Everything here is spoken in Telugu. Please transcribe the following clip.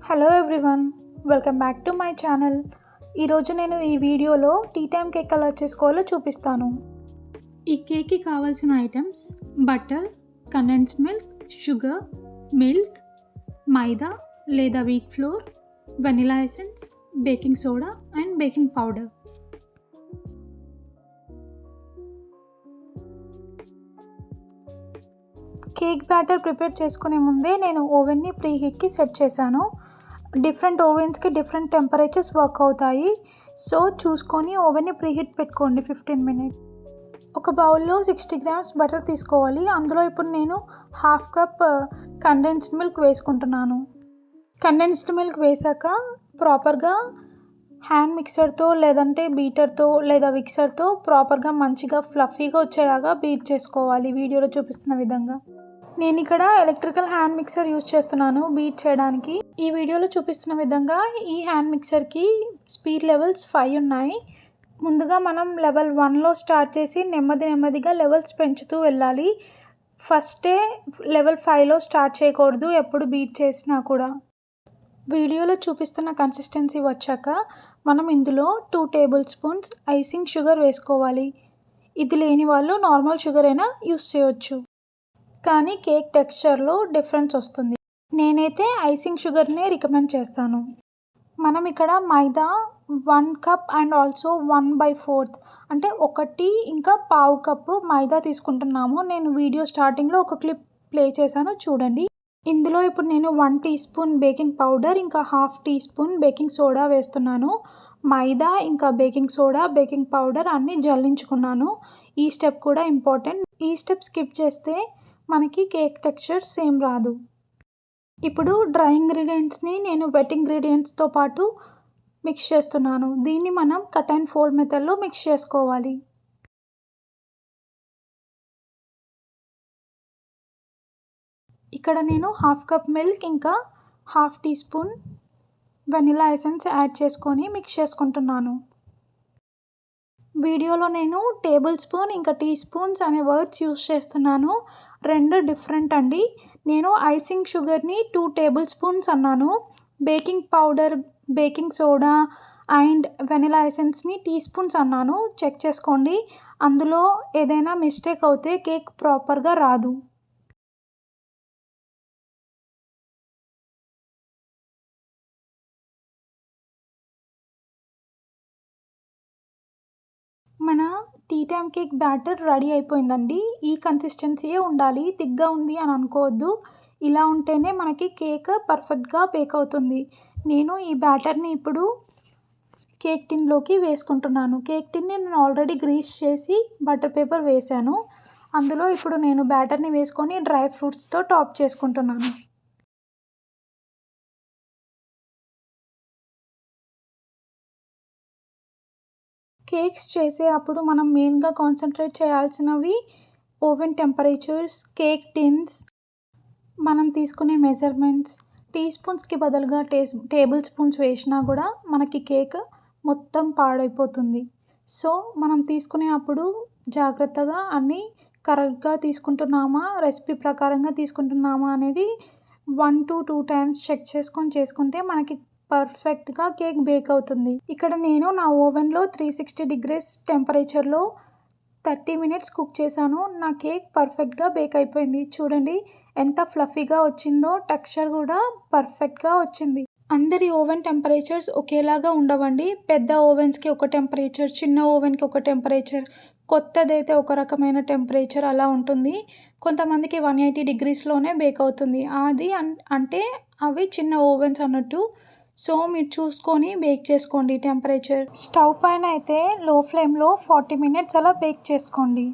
Hello everyone, welcome back to my channel. ఈరోజు నేను ఈ వీడియోలో టీ టైమ్ కేక్ ఎలా చేసుకోవాలో చూపిస్తాను. ఈ కేక్కి కావాల్సిన items butter, condensed milk, sugar, milk, maida లేదా wheat flour, vanilla essence, baking soda and baking powder. Cake batter prepare చేసుకునే ముందే నేను ఓవెన్ని ప్రీ హీట్కి సెట్ చేశాను. డిఫరెంట్ ఓవెన్స్కి డిఫరెంట్ టెంపరేచర్స్ వర్క్ అవుతాయి. సో చూసుకొని ఓవెన్ని ప్రీ హీట్ పెట్టుకోండి 15 minutes. ఒక బౌల్లో 60 grams బటర్ తీసుకోవాలి. అందులో ఇప్పుడు నేను 1/2 cup కండెన్స్డ్ మిల్క్ వేసుకుంటున్నాను. కండెన్స్డ్ మిల్క్ వేసాక ప్రాపర్గా హ్యాండ్ మిక్సర్తో లేదంటే బీటర్తో లేదా మిక్సర్తో ప్రాపర్గా మంచిగా ఫ్లఫీగా వచ్చేలాగా బీట్ చేసుకోవాలి వీడియోలో చూపిస్తున్న విధంగా. నేను ఇక్కడ ఎలక్ట్రికల్ హ్యాండ్ మిక్సర్ యూజ్ చేస్తున్నాను బీట్ చేయడానికి. ఈ వీడియోలో చూపిస్తున్న విధంగా ఈ హ్యాండ్ మిక్సర్కి స్పీడ్ లెవెల్స్ 5 ఉన్నాయి. ముందుగా మనం లెవెల్ 1లో స్టార్ట్ చేసి నెమ్మదిగా లెవెల్స్ పెంచుతూ వెళ్ళాలి. ఫస్టే లెవెల్ 5లో స్టార్ట్ చేయకూడదు ఎప్పుడు బీట్ చేసినా కూడా. వీడియోలో చూపిస్తున్న కన్సిస్టెన్సీ వచ్చాక మనం ఇందులో 2 tablespoons ఐసింగ్ షుగర్ వేసుకోవాలి. ఇది లేని వాళ్ళు నార్మల్ షుగర్ అయినా యూస్ చేయొచ్చు, కానీ కేక్ టెక్స్చర్లో డిఫరెన్స్ వస్తుంది. నేనైతే ఐసింగ్ షుగర్నే రికమెండ్ చేస్తాను. మనం ఇక్కడ మైదా 1 cup అండ్ ఆల్సో 1/4 అంటే 1 ఇంకా 1/2 cup మైదా తీసుకుంటున్నాము. నేను వీడియో స్టార్టింగ్లో ఒక క్లిప్ ప్లే చేశాను, చూడండి. ఇందులో ఇప్పుడు నేను 1 teaspoon బేకింగ్ పౌడర్ ఇంకా 1/2 teaspoon బేకింగ్ సోడా వేస్తున్నాను. మైదా ఇంకా బేకింగ్ సోడా, బేకింగ్ పౌడర్ అన్నీ జల్లించుకున్నాను. ఈ స్టెప్ కూడా ఇంపార్టెంట్. ఈ స్టెప్ స్కిప్ చేస్తే మనకి కేక్ టెక్స్చర్ సేమ్ రాదు. ఇప్పుడు డ్రై ఇంగ్రీడియంట్స్ని నేను వెట్ ఇంగ్రీడియంట్స్తో పాటు మిక్స్ చేస్తున్నాను. దీన్ని మనం కట్ అండ్ ఫోల్డ్ మెథడ్లో మిక్స్ చేసుకోవాలి. ఇక్కడ నేను 1/2 cup మిల్క్ ఇంకా 1/2 teaspoon వెనిలా ఎసెన్స్ యాడ్ చేసుకొని మిక్స్ చేసుకుంటున్నాను. వీడియోలో నేను టేబుల్ స్పూన్ ఇంకా టీ స్పూన్స్ అనే వర్డ్స్ యూస్ చేస్తున్నాను. రెండు డిఫరెంట్ అండి. నేను ఐసింగ్ షుగర్ని 2 tablespoons అన్నాను. Baking powder, baking soda and vanilla ఎసెన్స్ని టీస్పూన్స్ అన్నాను. చెక్ చేసుకోండి. అందులో ఏదైనా మిస్టేక్ అవుతే కేక్ ప్రాపర్గా రాదు. మన tea time cake batter ready అయిపోయిందండి. ఈ కన్సిస్టెన్సీయే ఉండాలి, థిక్గా ఉంది అని అనుకోవద్దు. ఇలా ఉంటేనే మనకి కేక్ పర్ఫెక్ట్గా బేక్ అవుతుంది. నేను ఈ బ్యాటర్ని ఇప్పుడు కేక్ టిన్లోకి వేసుకుంటున్నాను. కేక్ టిన్ని నేను ఆల్రెడీ గ్రీస్ చేసి బటర్ పేపర్ వేశాను. అందులో ఇప్పుడు నేను బ్యాటర్ని వేసుకొని డ్రై ఫ్రూట్స్తో టాప్ చేసుకుంటున్నాను. కేక్స్ చేసే అప్పుడు మనం మెయిన్గా కాన్సన్ట్రేట్ చేయాల్సినవి ఓవెన్ టెంపరేచర్స్, కేక్ టిన్స్, మనం తీసుకునే మెజర్మెంట్స్. టీ స్పూన్స్కి బదులుగా టేబుల్ స్పూన్స్ వేసినా కూడా మనకి కేక్ మొత్తం పాడైపోతుంది. సో మనం తీసుకునే అప్పుడు జాగ్రత్తగా అన్నీ కరెక్ట్గా తీసుకుంటున్నామా, రెసిపీ ప్రకారంగా తీసుకుంటున్నామా అనేది 1 to 2 times చెక్ చేసుకుంటే మనకి పర్ఫెక్ట్గా కేక్ బేక్ అవుతుంది. ఇక్కడ నేను నా ఓవెన్లో 360 degrees టెంపరేచర్లో 30 minutes కుక్ చేశాను. నా కేక్ పర్ఫెక్ట్గా బేక్ అయిపోయింది. చూడండి ఎంత ఫ్లఫీగా వచ్చిందో, టెక్స్చర్ కూడా పర్ఫెక్ట్గా వచ్చింది. అందరి ఓవెన్ టెంపరేచర్స్ ఒకేలాగా ఉండవండి. పెద్ద ఓవెన్స్కి ఒక టెంపరేచర్, చిన్న ఓవెన్కి ఒక టెంపరేచర్, కొత్తదైతే ఒక రకమైన టెంపరేచర్ అలా ఉంటుంది. కొంతమందికి 180 degreesలోనే బేక్ అవుతుంది. అది అంటే అవి చిన్న ఓవెన్స్ అన్నట్టు. సో మీరు చూసుకొని బేక్ చేసుకోండి టెంపరేచర్. స్టవ్ పైన అయితే లో ఫ్లేమ్లో 40 minutes అలా బేక్ చేసుకోండి.